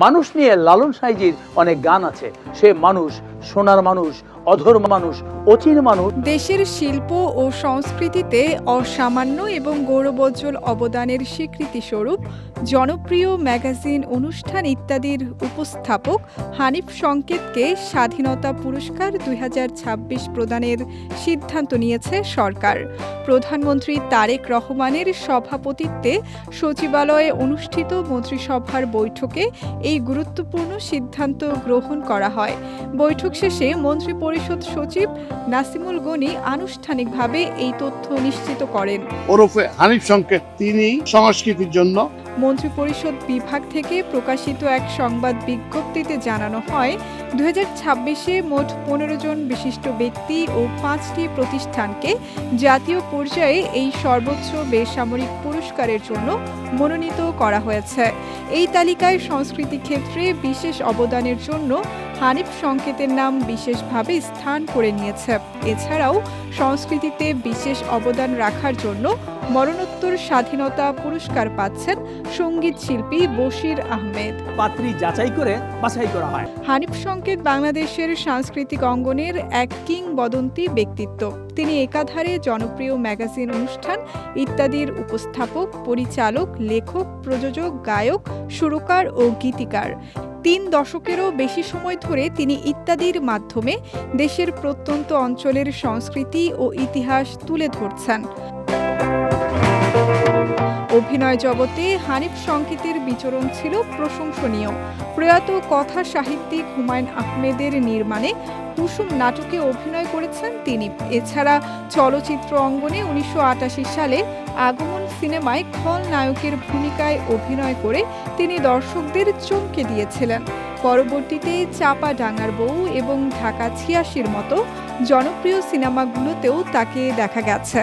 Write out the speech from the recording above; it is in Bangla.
মানুষ নিয়ে লালন সাইজির অনেক গান আছে। সে মানুষ, সোনার মানুষ, অধর মানুষ, অচিন মানুষ। দেশের শিল্প ও সংস্কৃতিতে অসামান্য এবং গৌরবোজ্জ্বল অবদানের স্বীকৃতি স্বরূপ জনপ্রিয় ম্যাগাজিন, অনুষ্ঠান ইত্যাদির উপস্থাপক হানিফ সংকেতকে স্বাধীনতা পুরস্কার 2026 প্রদানের সিদ্ধান্ত নিয়েছে সরকার। প্রধানমন্ত্রী তারেক রহমানের সভাপতিত্বে সচিবালয়ে অনুষ্ঠিত মন্ত্রিসভার বৈঠকে এই গুরুত্বপূর্ণ সিদ্ধান্ত গ্রহণ করা হয়। বৈঠক শেষে মন্ত্রিপরিষদ সচিব নাসিমুল গনি আনুষ্ঠানিকভাবে এই তথ্য নিশ্চিত করেন। ওরফে হানিফ সংকেত, তিনি সংস্কৃতির জন্য। মন্ত্রিপরিষদ বিভাগ থেকে প্রকাশিত এক সংবাদ বিজ্ঞপ্তিতে জানানো হয়, 2026-এ মোট 15 জন বিশিষ্ট ব্যক্তি ও 5টি প্রতিষ্ঠানকে জাতীয় পর্যায়ে এই সর্বোচ্চ বেসামরিক পুরস্কারের জন্য মনোনীত করা হয়েছে। এই তালিকায় সংস্কৃতি ক্ষেত্রে বিশেষ অবদানের জন্য হানিফ সংকেতের নাম বিশেষভাবে স্থান করে নিয়েছে। এছাড়াও সংস্কৃতিতে বিশেষ অবদান রাখার জন্য মরণোত্তর স্বাধীনতা পুরস্কার পাচ্ছেন সঙ্গীত শিল্পী বশির আহমেদ। পাত্রী যাচাই করে বাছাই করা হয়। হানিফ সংকেত বাংলাদেশের সাংস্কৃতিক অঙ্গনের এক কিংবদন্তি ব্যক্তিত্ব। তিনি একাধারে জনপ্রিয় ম্যাগাজিন, অনুষ্ঠান ইত্যাদির উপস্থাপক, পরিচালক, লেখক, প্রযোজক, গায়ক, সুরকার ও গীতিকার। 3 দশকেরও বেশি সময় ধরে তিনি ইত্যাদির মাধ্যমে দেশের প্রত্যন্ত অঞ্চলের সংস্কৃতি ও ইতিহাস তুলে ধরছেন। অভিনয় জগতে হানিফ সংকেতের বিচরণ ছিল প্রশংসনীয়। প্রয়াত কথা সাহিত্যিক হুমায়ুন আহমেদের নির্মাণে কুসুম নাটকে অভিনয় করেছেন তিনি। এছাড়া চলচ্চিত্র অঙ্গনে 1988 সালে আগমন সিনেমায় খলনায়কের ভূমিকায় অভিনয় করে তিনি দর্শকদের চমকে দিয়েছিলেন। পরবর্তীতে চাপা ডাঙার বউ এবং ঢাকা 86-র মতো জনপ্রিয় সিনেমাগুলোতেও তাকে দেখা গেছে।